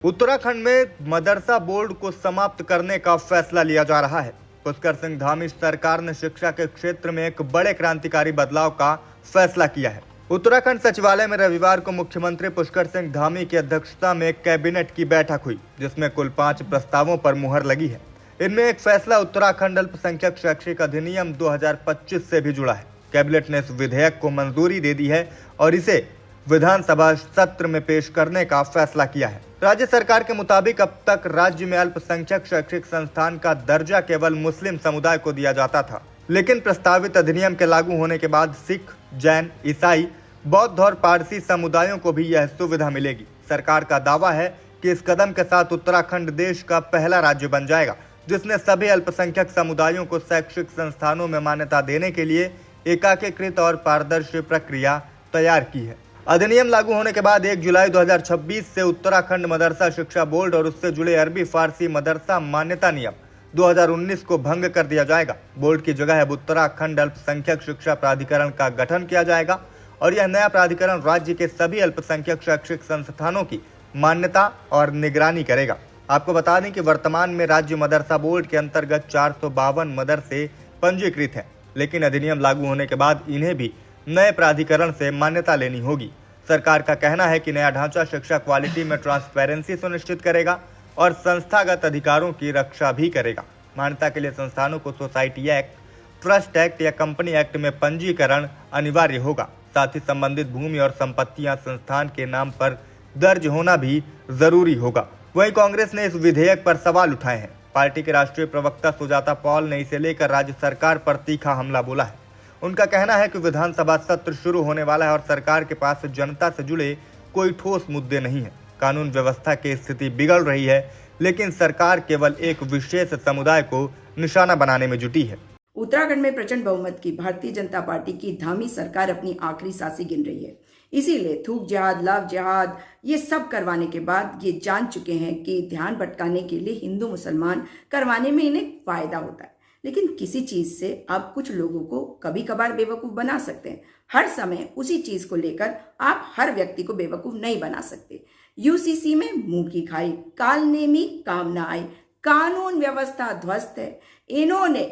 उत्तराखंड में मदरसा बोर्ड को समाप्त करने का फैसला लिया जा रहा है। पुष्कर सिंह धामी सरकार ने शिक्षा के क्षेत्र में एक बड़े क्रांतिकारी बदलाव का फैसला किया है। उत्तराखंड सचिवालय में रविवार को मुख्यमंत्री पुष्कर सिंह धामी की अध्यक्षता में कैबिनेट की बैठक हुई, जिसमें कुल 5 प्रस्तावों पर मुहर लगी है। इनमें एक फैसला उत्तराखंड अल्पसंख्यक शैक्षिक अधिनियम 2025 से भी जुड़ा है। कैबिनेट ने इस विधेयक को मंजूरी दे दी है और इसे विधानसभा सत्र में पेश करने का फैसला किया है। राज्य सरकार के मुताबिक अब तक राज्य में अल्पसंख्यक शैक्षिक संस्थान का दर्जा केवल मुस्लिम समुदाय को दिया जाता था, लेकिन प्रस्तावित अधिनियम के लागू होने के बाद सिख, जैन, ईसाई, बौद्ध और पारसी समुदायों को भी यह सुविधा मिलेगी। सरकार का दावा है कि इस कदम के साथ उत्तराखंड देश का पहला राज्य बन जाएगा जिसने सभी अल्पसंख्यक समुदायों को शैक्षिक संस्थानों में मान्यता देने के लिए एकीकृत और पारदर्शी प्रक्रिया तैयार की है। अधिनियम लागू होने के बाद 1 जुलाई 2026 से उत्तराखंड मदरसा शिक्षा बोर्ड और उससे जुड़े अरबी फारसी मदरसा मान्यता नियम 2019 को भंग कर दिया जाएगा। बोर्ड की जगह अब उत्तराखंड अल्पसंख्यक शिक्षा प्राधिकरण का गठन किया जाएगा और यह नया प्राधिकरण राज्य के सभी अल्पसंख्यक शैक्षिक संस्थानों की मान्यता और निगरानी करेगा। आपको बता दें कि वर्तमान में राज्य मदरसा बोर्ड के अंतर्गत 452 मदरसे पंजीकृत हैं, लेकिन अधिनियम लागू होने के बाद इन्हें भी नए प्राधिकरण से मान्यता लेनी होगी। सरकार का कहना है कि नया ढांचा शिक्षा क्वालिटी में ट्रांसपेरेंसी सुनिश्चित करेगा और संस्थागत अधिकारों की रक्षा भी करेगा। मान्यता के लिए संस्थानों को सोसाइटी एक्ट, ट्रस्ट एक्ट या कंपनी एक्ट में पंजीकरण अनिवार्य होगा। साथ ही संबंधित भूमि और संपत्तियां संस्थान के नाम पर दर्ज होना भी जरूरी होगा। वहीं कांग्रेस ने इस विधेयक पर सवाल उठाए हैं। पार्टी के राष्ट्रीय प्रवक्ता सुजाता पॉल ने इसे लेकर राज्य सरकार पर तीखा हमला बोला है। उनका कहना है कि विधानसभा सत्र शुरू होने वाला है और सरकार के पास जनता से जुड़े कोई ठोस मुद्दे नहीं है। कानून व्यवस्था की स्थिति बिगड़ रही है, लेकिन सरकार केवल एक विशेष समुदाय को निशाना बनाने में जुटी है। उत्तराखंड में प्रचंड बहुमत की भारतीय जनता पार्टी की धामी सरकार अपनी आखिरी सांसें गिन रही है। इसीलिए थूक जिहाद, लव जिहाद ये सब करवाने के बाद ये जान चुके हैं कि ध्यान भटकाने के लिए हिंदू मुसलमान करवाने में इन्हें फायदा होता है। लेकिन किसी चीज से आप कुछ लोगों को कभी कभार बेवकूफ बना सकते हैं। हर समय उसी चीज को लेकर आप हर व्यक्ति को बेवकूफ नहीं बना सकते। यूसीसी में मुंह की खाई, काल नेमी काम ना आई, कानून व्यवस्था ध्वस्त है। इन्होंने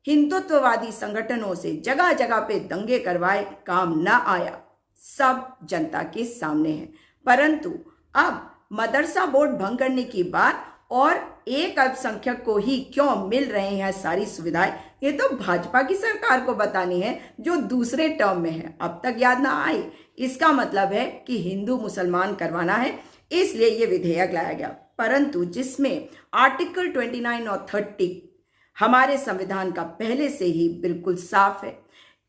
हिंदुत्ववादी संगठनों से जगह जगह पे दंगे करवाए, काम ना आया। सब जनता के सामने है। परंतु अब मदरसा बोर्ड भंग करने की बात और एक अल्पसंख्यक को ही क्यों मिल रहे हैं सारी सुविधाएं, ये तो भाजपा की सरकार को बतानी है जो दूसरे टर्म में है। अब तक याद ना आई। इसका मतलब है कि हिंदू मुसलमान करवाना है, इसलिए ये विधेयक लाया गया। परंतु जिसमें आर्टिकल 29 और 30 हमारे संविधान का पहले से ही बिल्कुल साफ है।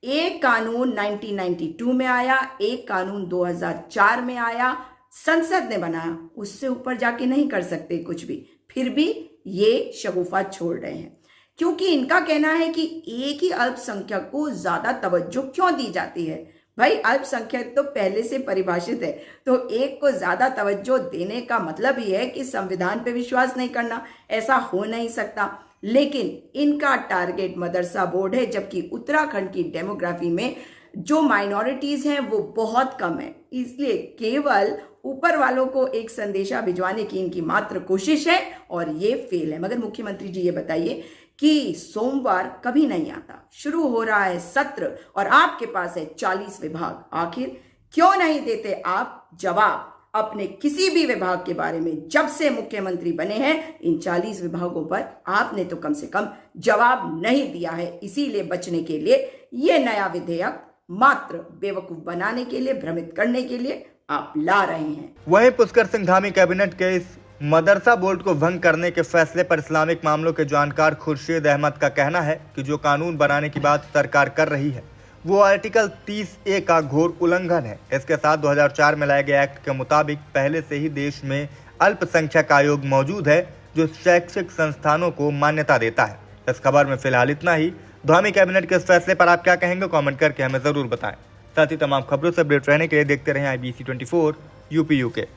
एक कानून 1992 में आया, एक कानून 2004 में आया, संसद ने बनाया, उससे ऊपर जाके नहीं कर सकते कुछ भी। फिर भी ये शगुफा छोड़ रहे हैं, क्योंकि इनका कहना है कि एक ही अल्पसंख्यक को ज्यादा तवज्जो क्यों दी जाती है। भाई अल्पसंख्यक तो पहले से परिभाषित है, तो एक को ज्यादा तवज्जो देने का मतलब ही है कि संविधान पे विश्वास नहीं करना। ऐसा हो नहीं सकता। लेकिन इनका टारगेट मदरसा बोर्ड है, जबकि उत्तराखंड की डेमोग्राफी में जो माइनॉरिटीज हैं वो बहुत कम है। इसलिए केवल ऊपर वालों को एक संदेशा भिजवाने की इनकी मात्र कोशिश है और ये फेल है। मगर मुख्यमंत्री जी ये बताइए कि सोमवार कभी नहीं आता, शुरू हो रहा है सत्र और आपके पास है 40 विभाग। आखिर क्यों नहीं देते आप जवाब अपने किसी भी विभाग के बारे में? जब से मुख्यमंत्री बने हैं इन 40 विभागों पर आपने तो कम से कम जवाब नहीं दिया है। इसीलिए बचने के लिए ये नया विधेयक मात्र बेवकूफ बनाने के लिए, भ्रमित करने के लिए आप ला रहे हैं। वहीं पुष्कर सिंह धामी कैबिनेट के इस मदरसा बोर्ड को भंग करने के फैसले पर इस्लामिक मामलों के जानकार खुर्शीद अहमद का कहना है कि जो कानून बनाने की बात सरकार कर रही है वो आर्टिकल 30A का घोर उल्लंघन है। इसके साथ 2004 में लाए गए एक्ट के मुताबिक पहले से ही देश में अल्पसंख्यक आयोग मौजूद है जो शैक्षिक संस्थानों को मान्यता देता है। इस खबर में फिलहाल इतना ही। धामी कैबिनेट के इस फैसले पर आप क्या कहेंगे, कमेंट करके हमें जरूर बताएं। साथ ही तमाम खबरों से अपडेट रहने के लिए देखते रहें IBC 24 UP UK।